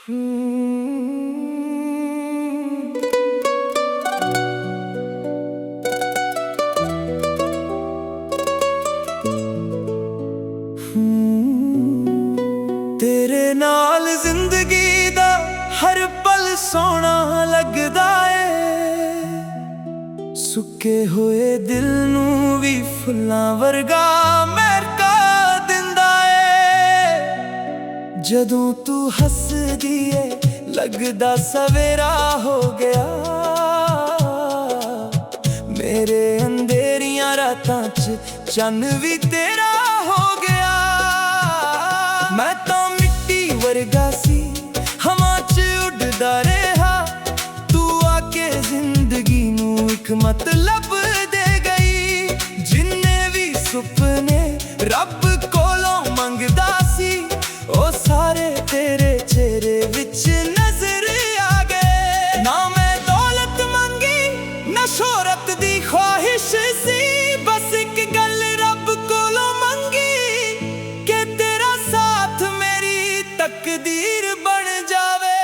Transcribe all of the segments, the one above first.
तेरे नाल जिंदगी दा हर पल सोना लगदा ए, सुके होए दिल नू भी फुल्लां वर्गा महका दिंदा ए। जदों तू हसदी ए लगदा सवेरा हो गया, मेरे अंधेरियां रातां च चन्न भी तेरा हो गया। मैं तां मिट्टी वर्गा सी हवा च उड़दा रहा, तू आके जिंदगी नू एक मतलब दे गई। जिन्ने भी सुपने रब कोलों मंगदा सी, ओ सारे तेरे चेहरे विच नजर आ गए। ना मैं दौलत मंगी ना शोहरत दी ख्वाहिश सी, बस एक गल रब कोलों मंगी कि तेरा साथ मेरी तकदीर बन जावे।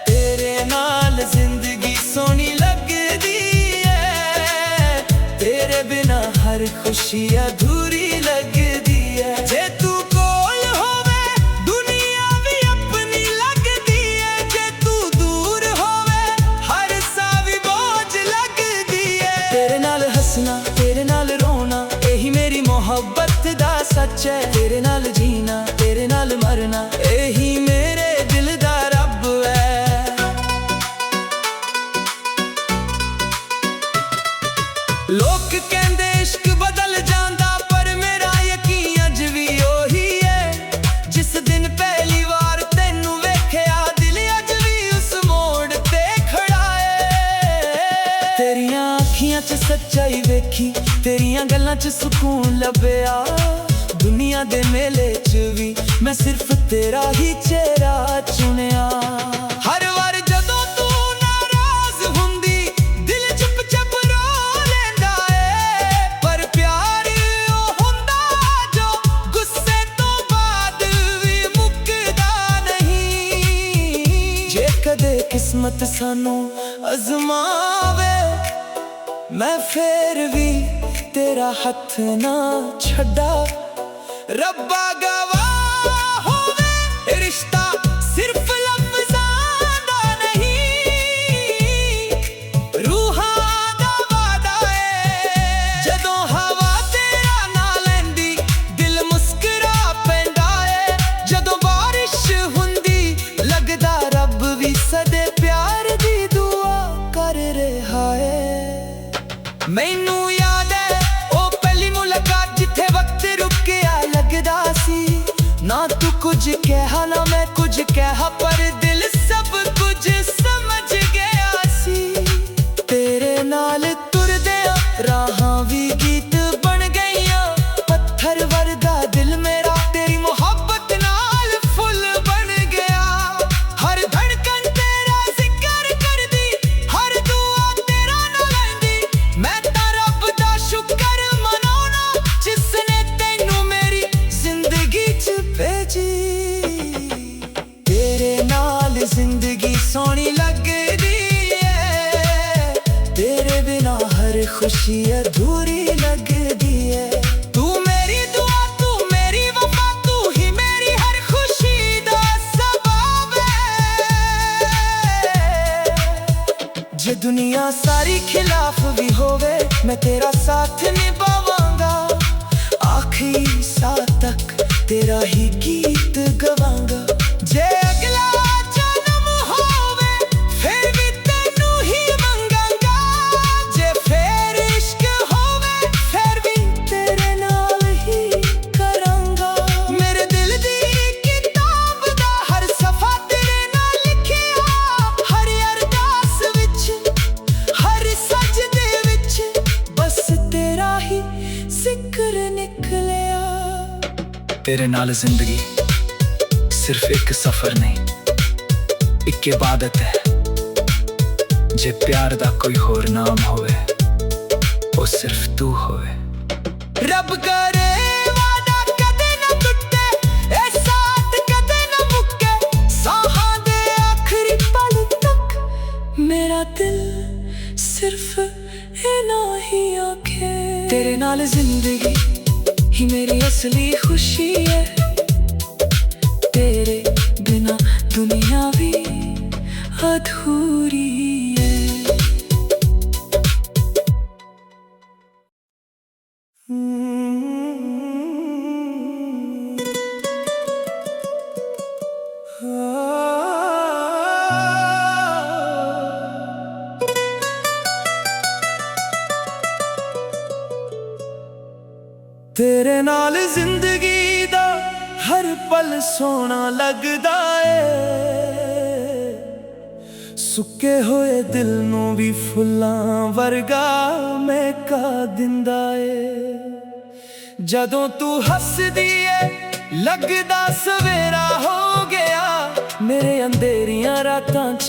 तेरे नाल जिंदगी सोनी लगदी है, तेरे बिना हर खुशी अधूरी लगदी है। जे तू कोल होवे दुनिया भी अपनी लगदी है, जे तू दूर होवे हर सा भी बोझ लगदी है। तेरे नाल हंसना तेरे नाल रोना यही मेरी मोहब्बत दा सच है। तेरे नाल जीना तेरे नाल मरना यही मेरे दिल दा रब है। लोग कहंदे इश्क बदल जांदा, पर मेरा यकीन अज भी ओही है। जिस दिन पहली बार तैनू वेख्या दिल अज भी उस मोड़ ते खड़ा है। तेरियां अखियां च सच्चाई वेखी, तेरियां गल्लां च सुकून लभया। दुनिया दे मेले च भी मैं सिर्फ तेरा ही चेहरा चुनिया। हर वार जदों तू नाराज हुंदी दिल चुप चुप रो लैंदा है, पर प्यार ओ हुंदा जो गुस्से तो बाद भी मुकदा नहीं। जे कदे किस्मत सानू अजमावे मैं फिर भी तेरा हथ ना छड्डा। रब्बा गवाह होवे रिश्ता सिर्फ लफ्ज़ां दा नहीं, रूहां दा वादा है। जदों हवा तेरा ना लैंदी दिल मुस्करा पैंदा है। जदों बारिश हुंदी लगदा रब भी सदे प्यार दी दुआ कर रहा है। मैनू याद है ओ पहली मुलाकात जिथे वक्त रुकिया लगदा सी। ना तू कुछ कहा ना मैं कुछ कहा, पर दिल सब कुछ समझ गया सी। तेरे नाल तुरदियां राहां भी गीत बन गईयां, पत्थर वर्गा दिल मेरा तेरी मोहब्बत नाल फुल बन गया। हर धड़कन तेरा जिक्र करदी, हर दुआ तेरा नाल लैंदी। मैं तां रब दा शुक्र मनाउणा जिसने तैनू मेरी जिंदगी च भेजी। तेरे नाल जिंदगी सोनी लगदी है, तेरे बिना हर खुशी अधूरी लगदी है। तू मेरी दुआ तू मेरी वफा, तू ही मेरी हर खुशी दा सबब है। जे दुनिया सारी खिलाफ भी होवे मैं तेरा साथ निभावांगा। आखिरी साह तक तेरा ही गीत गवांगा। जे अगला जन्म होवे फिर भी तैनू ही मंगांगा। जे फिर इश्क होवे फिर भी तेरे नाल ही करांगा। मेरे दिल दी किताब दा हर सफा तेरे नाल लिखिया, हर अरदास विच हर सजदे विच बस तेरा ही जिक्र निकलिया। तेरे नाल जिंदगी सिर्फ एक सफर नहीं एक इबादत है। जे प्यार दा कोई होर नाम होवे वो सिर्फ तू होवे। रब करे वादा कदे ना टुटे, ए साथ कदे ना मुक्के। नाल जिंदगी ही मेरी असली खुशी है। तेरे बिना दुनिया भी अधूरी है। तेरे नाल जिंदगी दा हर पल सोना लगदा ए। सुके होए दिल नू भी फुल्लां वर्गा महका दिंदा ए। जदों तू हसदी ए लगदा सवेरा हो गया। मेरे अंधेरियां रातां च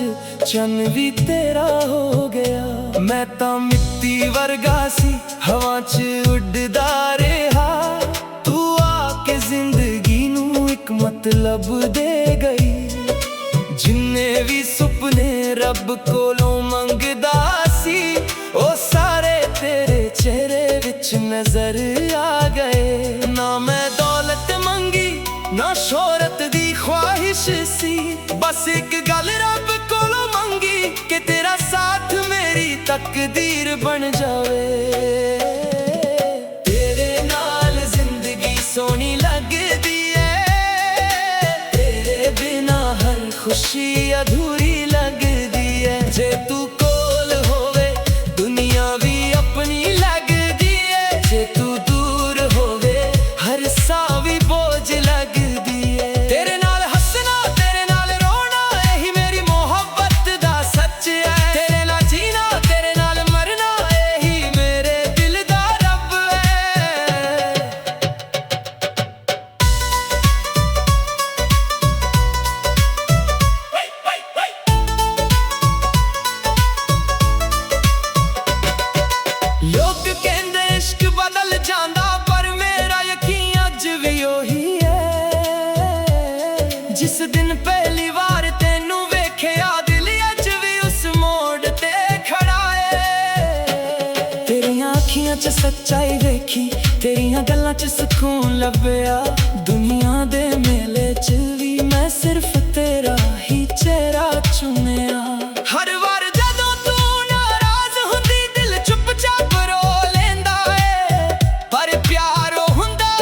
चन्न भी तेरा हो गया। मैं तां मिट्टी वर्गा सी हवा च उड़दा रहा। तू आके जिंदगी नू एक मतलब दे गई। जिन्ने भी सुपने रब कोलों मंगदा सी ओ सारे तेरे चेहरे विच नजर आ गए। ना मैं दौलत मंगी ना शोहरत दी ख्वाहिश सी। बस एक गल रब कोलों मंगी कि तेरा साथ मेरी तकदीर बन जावे। तेरे नाल जिंदगी सोनी लगदी है। तेरे बिना हर खुशी अधूरी लगदी है। जे तू कोल होवे दुनिया भी अपनी लगदी है। जे तू दूर होवे हर सा भी बोझ लगदी है। तेरे नाल हंसना तेरे नाल रोना यही मेरी मोहब्बत दा सच है। तेरे नाल जीना तेरे नाल मरना यही मेरे दिल दा रब है। लोग कहंदे इश्क बदल जांदा पर मेरा यकीन अज भी ओही है। जिस दिन पहली बार तेनू वेख्या दिल अज भी उस मोड़ ते खड़ा है। तेरियां अखियां च सच्चाई देखी तेरियां गल्लां च सुकून लभया। दुनिया दे मेले च भी मैं सिर्फ तेरा ही चेहरा चुनिया। हर बार जदों तू नाराज हुंदी दिल चुपचाप रो लेंदा है। पर प्यार हुंदा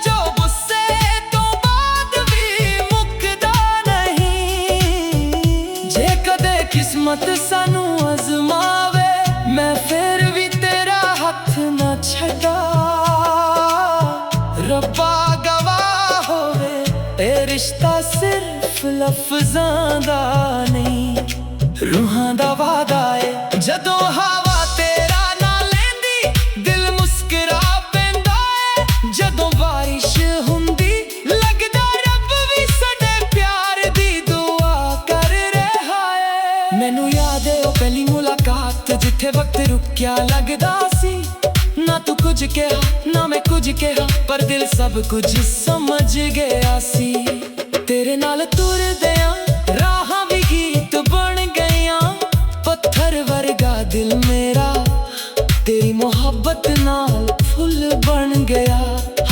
जो गुस्से तो बाद भी मुकदा नहीं। जे कदे किस्मत सानू अजमावे मैं फिर भी तेरा हथ ना छड्डा। रब्बा गवाह होवे ए रिश्ता सिर्फ लफ्ज़ां दा नहीं रूहां दा वादा है। जदों हवा तेरा ना लेंदी दिल मुस्कुरा पैंदा है। जदों बारिश हुंदी लगदा रब भी साडे प्यार दी दुआ कर रहा है। मैनू याद है ओ पहली मुलाकात जिथे वक्त रुकिया लगदा सी। ना तू कुछ कहा ना मैं कुछ कहा पर दिल सब कुछ समझ गया सी। तेरे नाल तुरदियां राहां भी गीत बन गईयां। पत्थर वर्गा दिल मेरा तेरी मोहब्बत नाल फुल बन गया।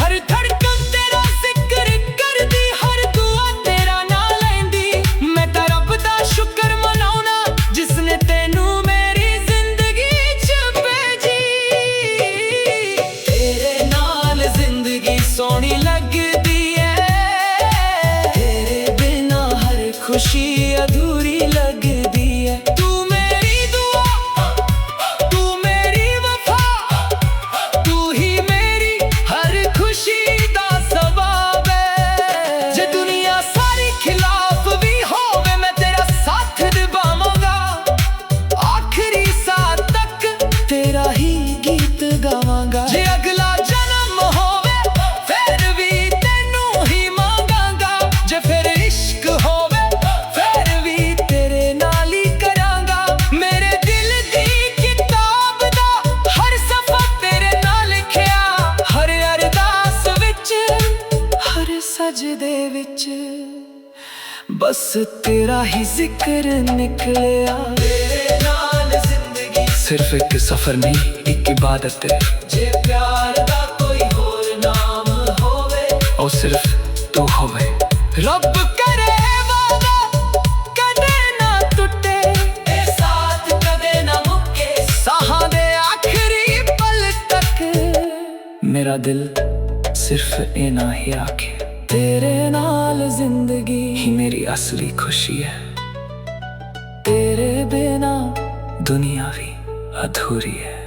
हर धड़कन तेरा जिक्र करदी हर दुआ तेरा ना लैंदी। मैं तां रब दा शुक्र मनाउना जिसने तेनू मेरी जिंदगी च भेजी। तेरे नाल जिंदगी सोनी लगदी है। तेरे बिना हर खुशी अधूरी लगदी है। तू मेरी दुआ तू मेरी वफा तू ही मेरी हर खुशी दा सबब है। जे दुनिया सारी खिलाफ भी होवे मैं तेरा साथ निभावांगा। आखिरी साथ तक तेरा ही गीत गावांगा। जे अगला जन्म होवे फिर भी तेनू ही मांगांगा। जे फिर इश्क होवे फिर भी तेरे नाल ही करांगा। मेरे दिल दी किताब दा हर सफा तेरे नाल लिखिया। हर अरदास विच हर सजदे विच बस तेरा ही जिक्र निकलिया। तेरे नाल जिंदगी सिर्फ एक सफर नहीं, एक इबादत है। जे प्यार दा कोई होर नाम होवे, ओ सिर्फ तू होवे। रब करे वादा कदे ना टुटे, ए साथ कदे ना मुके, साहां दे आखिरी पल तक। मेरा दिल सिर्फ इना ही आखे, तेरे नाल जिंदगी ही मेरी असली खुशी है। तेरे बिना दुनिया भी अधूरी है।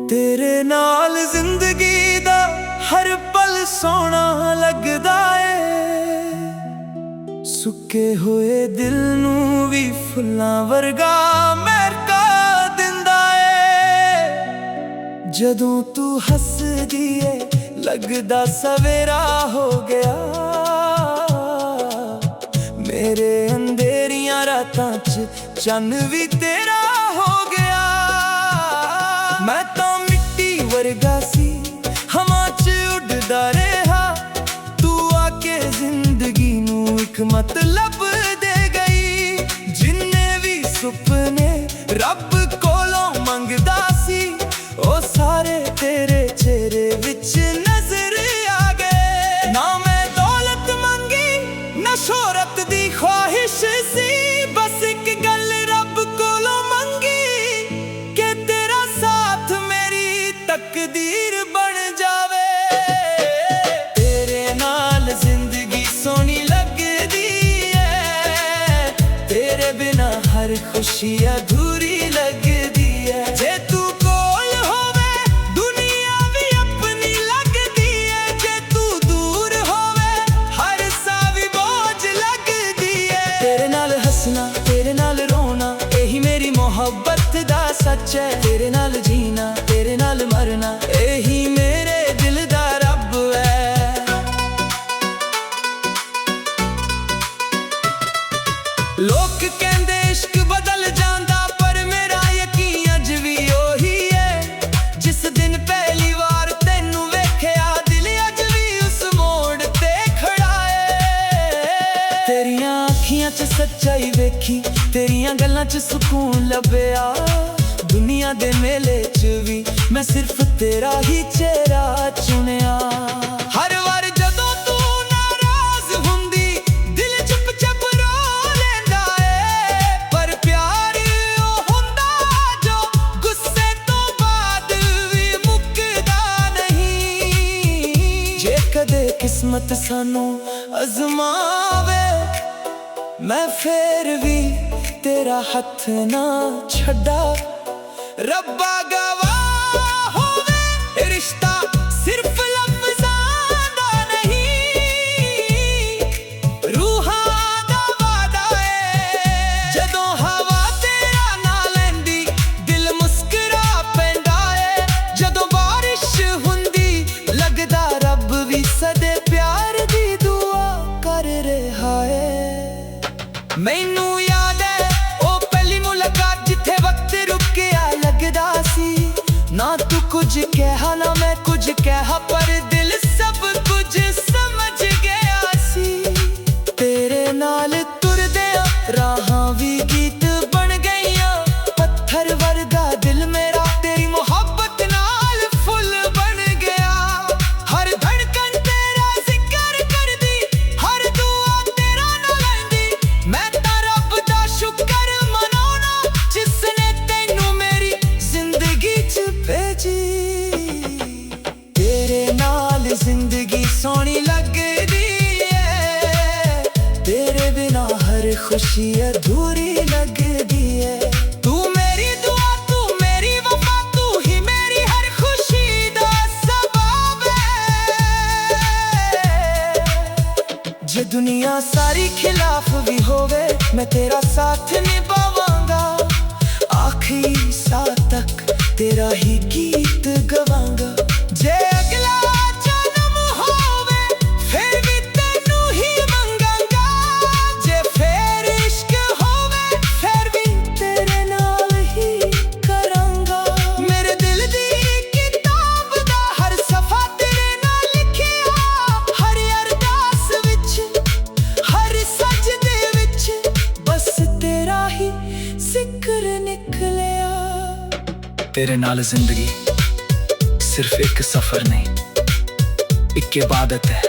तेरे नाल जिंदगी दा हर पल सोना लगदा है। सुके होए दिल नू भी फुल्लां वर्गा महका दिंदा है। जदों तू हसदी है लगदा सवेरा हो गया। मेरे अंधेरियां रातां च चन्न भी तेरा हो गया। मैं तां मिट्टी वर्गा सी, हवा च उड़दा रहा। तू आके जिंदगी नू एक मतलब दे गई। जिन्ने भी सुपने रब कोलों मंगदा सी, ओ सारे तेरे चेहरे विच नजर आ गए। ना मैं दौलत मंगी ना शोहरत दी ख्वाहिश सी, बस एक गल रब कोलों मंगी कि तेरा साथ मेरी तकदीर बन जावे। तेरे नाल जिंदगी सोनी लगदी है, तेरे बिना हर खुशी अधूरी लगदी है। जे तू कोल होवे दुनिया भी अपनी लगदी है। जे तू दूर होवे हर सा भी बोझ लगदी है। तेरे नाल हंसना तेरे नाल रोना, यही मेरी मोहब्बत दा सच है। तेरे नाल जीना तेरे नाल मरना, यही मेरे दिल दा रब है। लोग कहंदे इश्क बदल जांदा, पर मेरा यकीन अज भी ओही है। जिस दिन पहली बार तैनू वेख्या दिल अज भी उस मोड़ ते खड़ा है। तेरियां अखियां च सच्चाई वेखी, तेरियां गल्लां च सुकून लभया। दुनिया दे मेले च भी मैं सिर्फ तेरा ही चेहरा चुनिया। हर वार जदों तू नाराज हुंदी दिल चुप चुप रो लैंदा है। पर प्यार ओ हुंदा जो गुस्से तो बाद भी मुकदा नहीं। जे कदे किस्मत सानू अजमावे, मैं फिर भी तेरा हथ ना छड्डा। रब्बा गवाह होवे रिश्ता सिर्फ लफ्ज़ां दा नहीं, रूहां दा वादा है। जदों हवा तेरा ना लैंदी दिल मुस्करा पैंदा है। जदों बारिश हुंदी लगदा रब भी सदे प्यार दी दुआ कर रहा है। मैनू याद है ओ पहली मुलाकात जिथे वक्त रुकिया लगदा सी। ना तू कुछ कहा ना मैं कुछ कहा, पर दिल सब कुछ समझ गया सी। तेरे नाल तुरदियां राहां भी गीत बन गईयां। पत्थर वर्गा दिल मेरा तेरी मोहब्बत नाल फुल बन गया। हर धड़कन तेरा जिक्र करदी, हर दुआ तेरा नाल लैंदी। मैं तां रब दा शुक्र मनाउणा जिसने तैनू मेरी जिंदगी च भेजी। तेरे नाल जिंदगी सोनी लगदी है, तेरे बिना हर खुशी अधूरी लगदी है। तू मेरी दुआ तू मेरी वफा, तू ही मेरी हर खुशी दा सबब है। जे दुनिया सारी खिलाफ भी होवे मैं तेरा साथ निभावांगा। आखिरी साह तक तेरा ही गीत गवांगा। जे अगला जन्म होवे फिर भी तैनू ही मंगांगा। जे फिर इश्क होवे फिर भी तेरे नाल तेरे नाल जिंदगी सिर्फ एक सफर नहीं, एक इबादत है।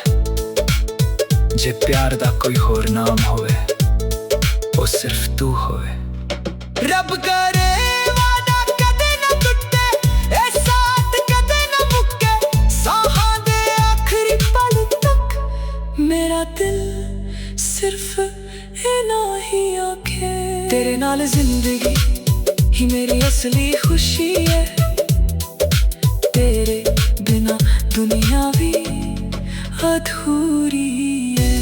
जे प्यार दा कोई होर नाम होवे, वो सिर्फ तू होवे। रब करे वादा कदे ना टुटे, ए साथ कदे ना मुक्के, साहां दे आखरी पल तक मेरा दिल सिर्फ इना ही आखे। तेरे नाल जिंदगी ही मेरी असली खुशी है, तेरे बिना दुनिया भी अधूरी है।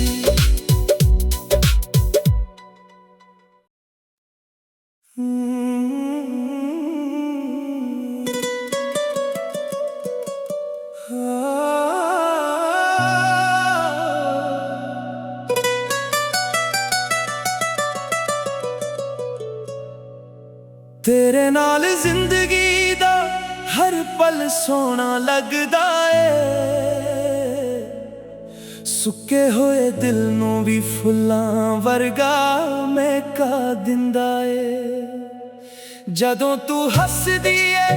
तेरे नाल जिंदगी दा हर पल सोना लगदा ए, सुके होए दिल नू भी फुल्लां वर्गा महका दिंदा ए। जदों तू हसदी ए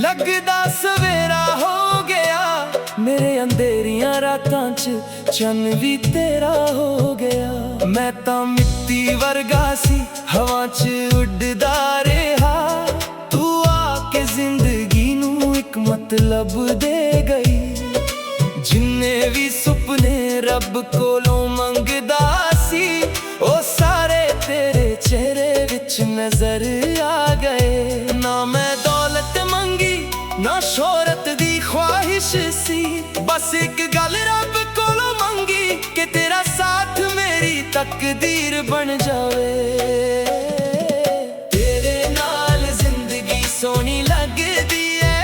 लगदा सवेरा हो गया, मेरे अंधेरियां रातां च चन्न भी तेरा हो गया। मैं तां मिट्टी वर्गा सी हवा च उड़दा रेहा, तू आके जिंदगी नू एक मतलब दे गई। जिन्ने भी सुपने रब कोलों मंगदा सी, ओ सारे तेरे चेहरे विच नजर आ गए। ना मैं दौलत मंगी ना शोहरत दी ख्वाहिश सी, बस एक गल रब कोलों मंगी कि तेरा साथ मेरी तकदीर बन जावे। तेरे नाल जिंदगी सोनी लगदी है,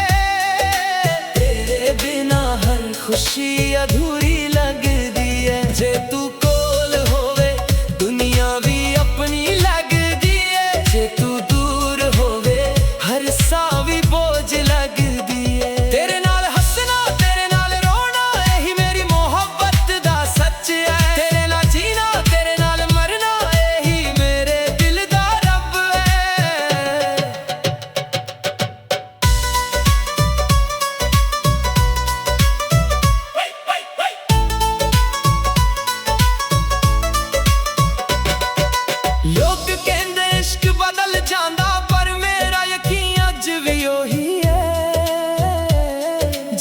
तेरे बिना हर खुशी अधूरी लगदी है। जे तू कोल होवे दुनिया भी अपनी लगदी है, जे तू दूर होवे हर सा भी बोझ लगदी है। तेरे नाल हंसना तेरे नाल रोना यही मेरी मोहब्बत दा सच है। तेरे नाल जीना तेरे नाल मरना यही मेरे दिल दा रब है। लोग कहंदे इश्क बदल जांदा, पर मेरा यकीन अज भी ओही है।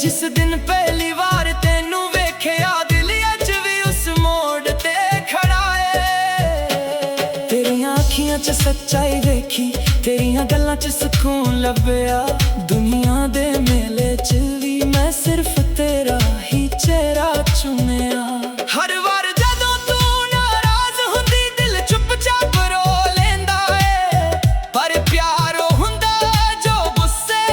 जिस दिन पहली बार तेनू वेख्या दिल अज भी उस मोड़ ते खड़ा है। तेरियां अखियां च सच्चाई देखी, तेरियां गल्लां च सुकून लभया। दुनिया दे मेले च भी मैं सिर्फ तेरा ही चेहरा चुनिया। हर बार जदों तू नाराज हुंदी दिल चुपचाप रो लेंदा है, पर प्यार हुंदा जो गुस्से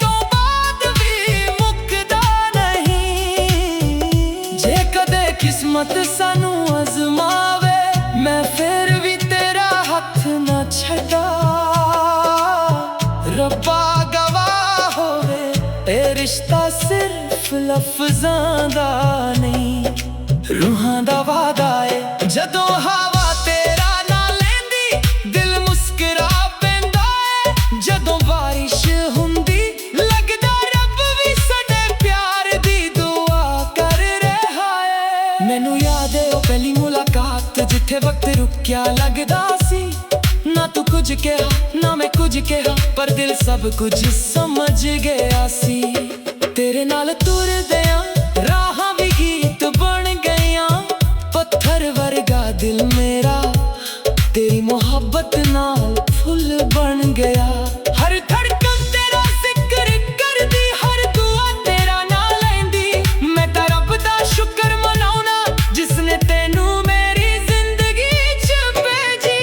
तो बाद भी मुकदा नहीं। जे कदे किस्मत सानू अजमावे, मैं फिर भी तेरा हथ ना छड्डा। रब्बा गवाह होवे ए रिश्ता सिर्फ लफ्ज़ां दा नहीं, रूहां दा वादा है। जदों हवा तेरा ना लेंदी दिल मुस्कुरा पैंदा है। जदों बारिश हुंदी लगदा रब भी साडे प्यार दी दुआ कर रहा है। मैनू याद है ओ पहली मुलाकात जिथे वक्त रुकिया लगदा सी। ना तू कुछ कहा ना मैं कुछ कहा, पर दिल सब कुछ समझ गया सी। तेरे नाल तुरदियां राहां भी गीत बन गईयां, पत्थर वर्गा दिल मेरा तेरी मोहब्बत नाल फुल बन गया। हर धड़कन तेरा जिक्र करदी, हर दुआ तेरा ना लैंदी। मैं तां रब दा शुक्र मनाउना जिसने तेनू मेरी जिंदगी च भेजी।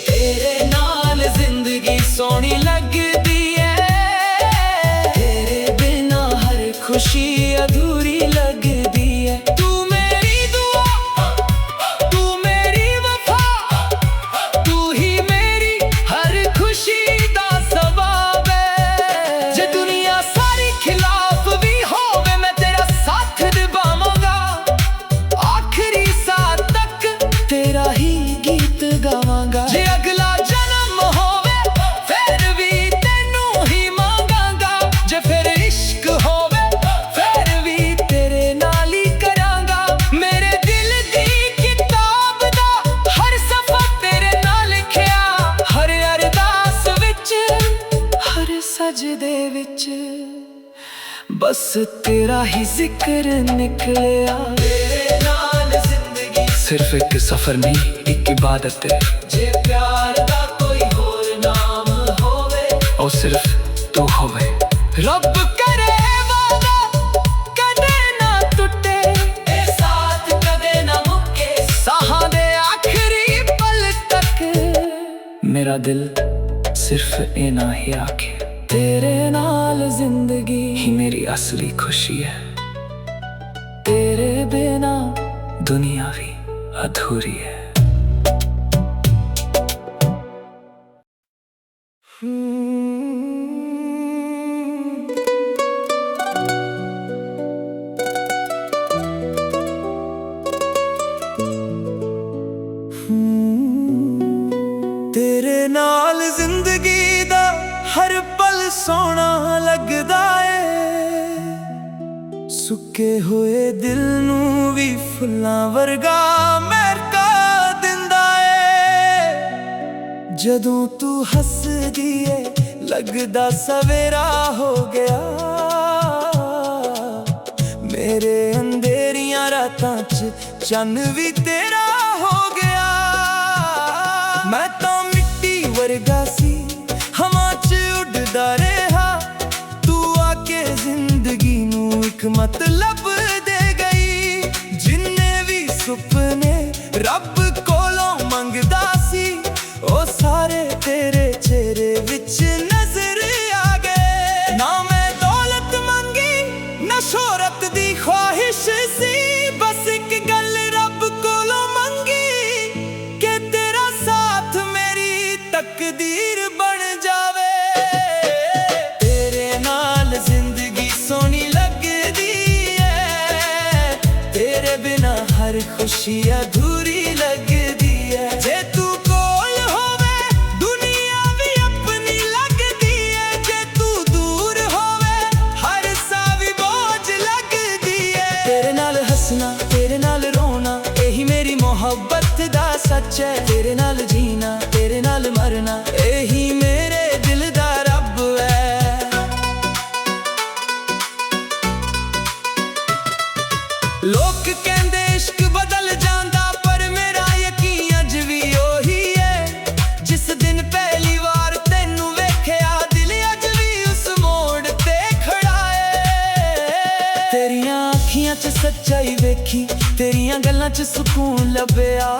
तेरे नाल जिंदगी सोनी लगदी है, तेरे बिना हर खुशी बस तेरा ही जिक्र निकलिया। तेरे नाल जिंदगी सिर्फ एक सफर नहीं, एक इबादत है। जे प्यार दा कोई होर नाम होवे, और सिर्फ तू होवे। रब करे वादा कदे ना टुटे, ए साथ कदे ना मुके, साहां दे आखिरी पल तक मेरा दिल सिर्फ इना ही आखे, तेरे नाल जिंदगी ही मेरी असली खुशी है। तेरे बिना दुनिया भी अधूरी है। तेरे नाल जिंदगी दा हर पल सोना लगदा ए, सुके होए दिल नू भी फुल्लां वर्गा महका दिंदा ए। जदों तू हसदी ए लगदा सवेरा हो गया, मेरे अंधेरियां रातां च चन्न भी तेरा हो गया। मैं तां मिट्टी वर्गा सी हवा च उड़दा रहा, तू आके जिंदगी नू एक मतलब दे गई। जिन्ने भी सुपने रब कोलों मंगदा सी, ओ सारे तेरे चेहरे विच नजर आ गए। ना मैं दौलत मंगी ना शोहरत दी ख्वाहिश सी, बस एक गल रब कोलों मंगी कि तेरा साथ मेरी तकदीर बन जावे। तेरे नाल जिंदगी सोनी लगदी है, तेरे बिना हर खुशी अधूरी लगदी है। जे तू कोल होवे दुनिया भी अपनी लगदी है, जे तू दूर होवे हर सा भी बोझ लगदी है। तेरे नाल हंसना तेरे नाल रोना यही मेरी मोहब्बत दा सच है। तेरे नाल जीना तेरे नाल मरना यही मेरे दिल दा रब है। लोग कहंदे इश्क बदल जांदा, पर मेरा यकीन अज भी ओही है। जिस दिन पहली बार तैनू वेख्या दिल अज भी उस मोड़ ते खड़ा है। तेरियां अखियां च सच्चाई वेखी, तेरियां गल्लां च सुकून लभया।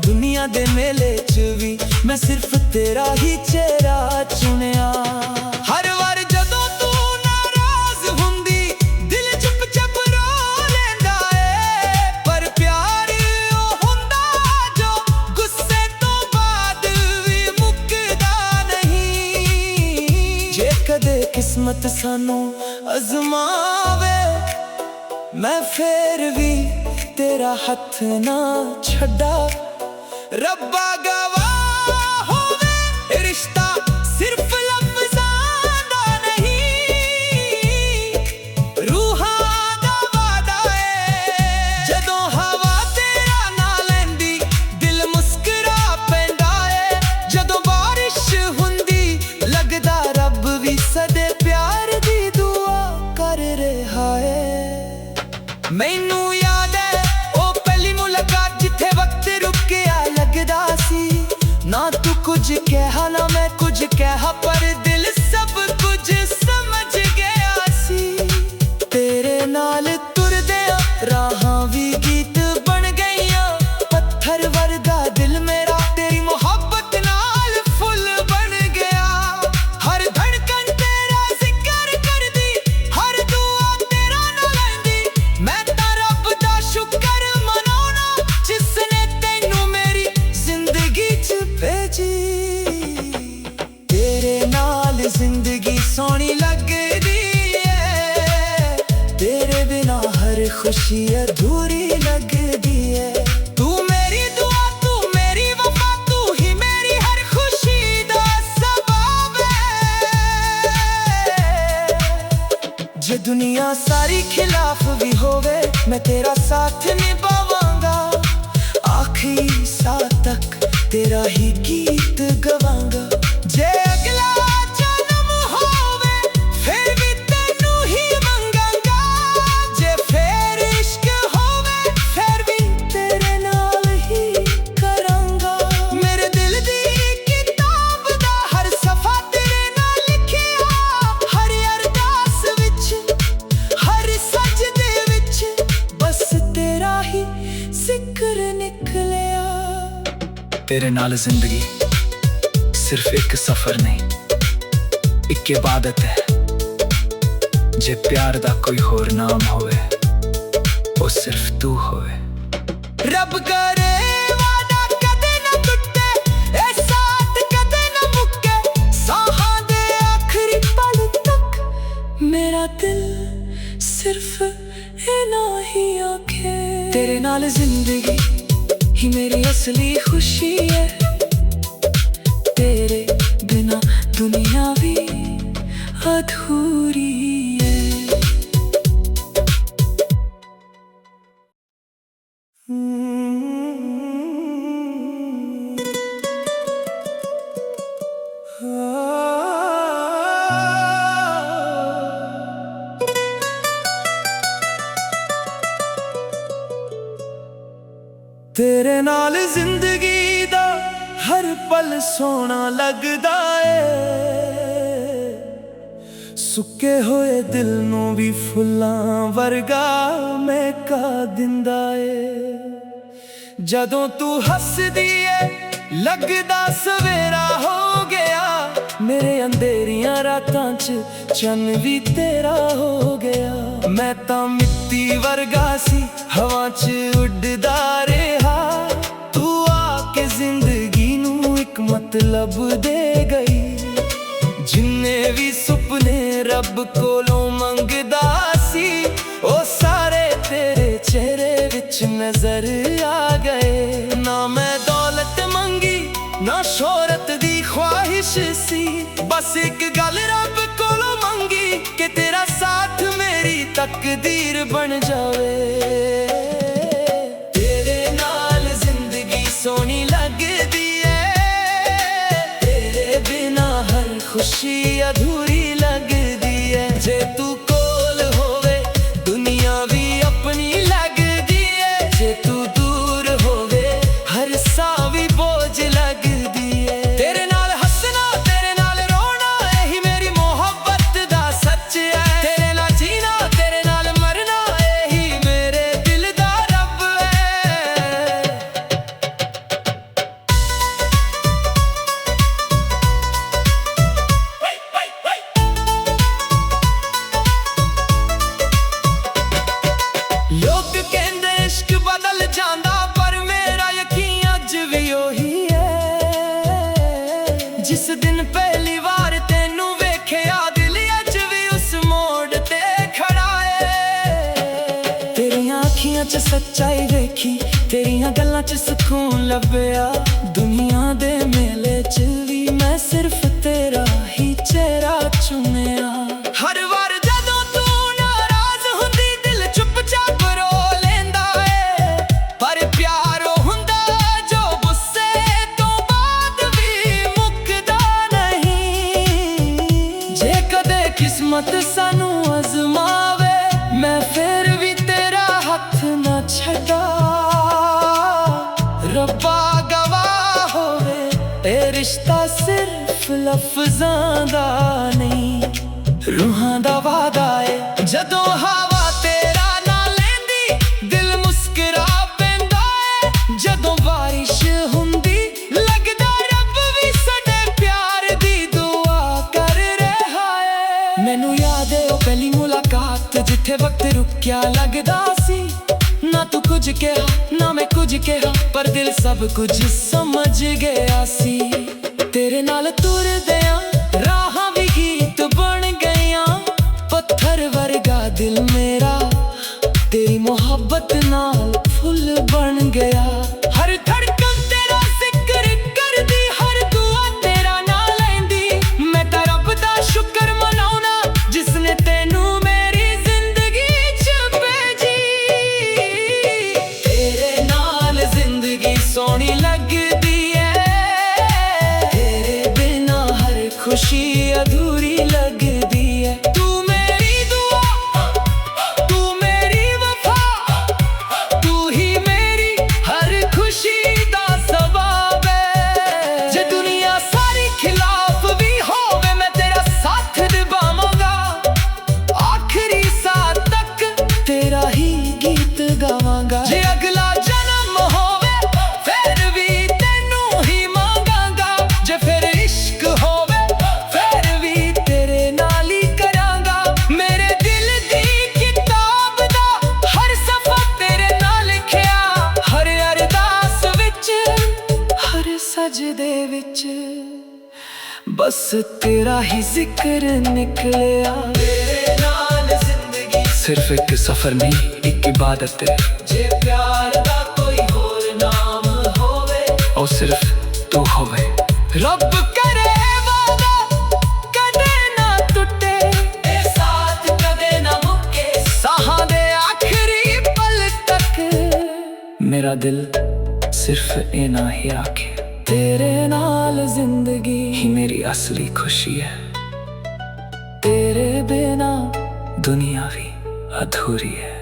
दुनिया दे मेले च भी मैं सिर्फ तेरा ही चेहरा चुनिया। हर वार जदों तू नाराज हुंदी दिल चुप चुप रो लैंदा है, पर प्यार ओ हुंदा जो गुस्से तो बाद भी मुकदा नहीं। जे कदे किस्मत सानू अजमावे, मैं फिर भी तेरा हथ ना छड्डा। रब्बा गवाह होवे रिश्ता सिर्फ लफ्ज़ां दा नहीं, रूहां दा वादा है। जदों हवा तेरा ना लैंदी दिल मुस्करा पैंदा है। जदों बारिश हुंदी लगदा रब भी सदे प्यार दी दुआ कर रहा है। मैनू याद है ओ पहली मुलाकात जिथे वक्त रुकिया लगदा सी। ना तू कुछ कहा ना मैं कुछ कहा, पर दिल सब कुछ समझ गया सी। तेरे नाल तुरदियां राहां भी गीत बन गईयां, पत्थर वर्गा दिल मेरा तेरी मोहब्बत नाल फुल बन गया। हर धड़कन तेरा जिक्र करदी, हर दुआ तेरा नाल लैंदी। मैं तां रब दा शुक्र मनाउणा जिसने तैनू मेरी जिंदगी च भेजी। तेरे नाल जिंदगी सोनी लगदी है, तेरे बिना हर खुशी अधूरी लगदी है। तू मेरी दुआ तू मेरी वफा, तू ही मेरी हर खुशी दा सबब है। जे दुनिया सारी खिलाफ भी होवे मैं तेरा साथ निभावांगा। आखिरी साह तक तेरा ही गीत गवांगा। जे अगला जन्म होवे फिर भी तैनू ही मंगा। ਜ਼ਿਕਰ ਨਿਕਲਿਆ। तेरे नाल जिंदगी सिर्फ एक सफर नहीं, एक इबादत है। जे प्यार दा कोई होर नाम होवे, वो सिर्फ तू होवे। रब करे वादा कदे ना टुटे, ए साथ कदे ना मुक्के, साहां दे आखिरी पल तक मेरा दिल सिर्फ इना ही आखे। तेरे नाल जिंदगी ही मेरी असली खुशी है, तेरे बिना दुनिया भी अधूरी है। तेरे नाल जिंदगी दा हर पल सोना लगदा ए, सुके होए दिल नूं भी फुल्लां वर्गा महका दिंदा ए। जदों तू हसदी ए लगदा सवेरा हो गया, मेरे अंधेरियां रातां च चन भी तेरा हो गया। मैं तां मिट्टी वर्गा सी हवा च उड़दा रेहा, तू आके जिंदगी नूं एक मतलब दे गई। जिन्ने भी सुपने रब कोलों मंगदा सी, ओ सारे तेरे चेहरे विच नजर आ गए। ना मैं दौलत मंगी ना शोहरत दी ख्वाहिश सी, बस एक गल रब कोलों मंगी कि तेरा साथ मेरी तकदीर बन जावे। तेरे नाल जिंदगी सोनी लगदी है, तेरे बिना हर खुशी अधूरी लगदी है। जे तू कोल होवे दुनिया भी अपनी लगदी है, जे तू दूर होवे हर सा भी बोझ लगदी है। तेरे नाल हंसना तेरे नाल रोना यही मेरी मोहब्बत दा सच है। तेरे नाल जीना तेरे नाल मरना यही मेरे दिल दा रब है। लोग कहंदे इश्क बदल जांदा, पर मेरा यकीन अज भी ओही है। जिस दिन पहली बार तेनू वेखिया दिल अज भी उस मोड़ ते खड़ा है। तेरियां अखियां च सच्चाई देखी, तेरियां गल्लां च सुकून लभया। दुनिया दे मेले च भी मैं सिर्फ तेरा ही चेहरा चुनिया। हर बार जदों तू नाराज हुंदी दिल चुपचाप रो लेंदा है, पर प्यार हुंदा जो गुस्से तो बाद भी मुकदा नहीं। जे कदे किस्मत सानू अजमावे, मैं फिर भी तेरा हथ ना छड्डा। रब्बा गवाह होवे ए रिश्ता सिर्फ लफ्ज़ां दा नहीं, रूहां दा वादा है। जदों हवा तेरा ना लेंदी दिल मुस्कुरा पैंदा है। जदों बारिश हुंदी लगदा रब भी साडे प्यार दी दुआ कर रहा है। मैनू याद है ओ पहली मुलाकात जिथे वक्त रुकिया लगदा सी। ना तू कुछ कहा ना मैं कुछ कहा, पर दिल सब कुछ समझ गया सी। तेरे नाल तुरदियां राहां भी गीत बन गईयां, पत्थर वर्गा दिल मेरा तेरी मोहब्बत नाल फुल बन गया। हर धड़कन तेरा जिक्र करदी, हर दुआ तेरा ना लैंदी। मैं तां रब दा शुक्र मनाउना जिसने तेनू मेरी जिंदगी च भेजी। तेरे नाल जिंदगी सोनी लगदी है, तेरे बिना हर खुशी अधूरी लगदी है। तू मेरी दुआ, तू मेरी वफा, तू ਦੇ ਵਿੱਚ ਬਸ ਤੇਰਾ ਹੀ ਜ਼ਿਕਰ ਨਿਕਲਿਆ। ਤੇਰੇ ਨਾਲ ਜ਼ਿੰਦਗੀ ਸਿਰਫ ਇੱਕ ਸਫ਼ਰ ਨਹੀਂ, ਇੱਕ ਇਬਾਦਤ ਹੈ। ਜੇ ਪਿਆਰ ਦਾ ਕੋਈ ਹੋਰ ਨਾਮ ਹੋਵੇ, ਉਹ ਸਿਰਫ ਤੂੰ ਹੋਵੇ। ਰੱਬ ਕਰੇ ਵਾਦਾ ਕਦੇ ਨਾ ਟੁੱਟੇ, ਇਹ ਸਾਥ ਕਦੇ ਨਾ ਮੁੱਕੇ, ਸਾਹਾਂ ਦੇ ਆਖਰੀ ਪਲ ਤੱਕ। ਮੇਰਾ ਦਿਲ ਸਿਰਫ ਇਹ ਨਾ ਹੀ ਆਖੇ, ਤੇਰੇ ਨਾਲ ਜ਼ਿੰਦਗੀ ਹੀ ਮੇਰੀ ਅਸਲੀ ਖੁਸ਼ੀ ਹੈ। ਤੇਰੇ ਬਿਨਾ ਦੁਨੀਆ ਵੀ ਅਧੂਰੀ ਹੈ।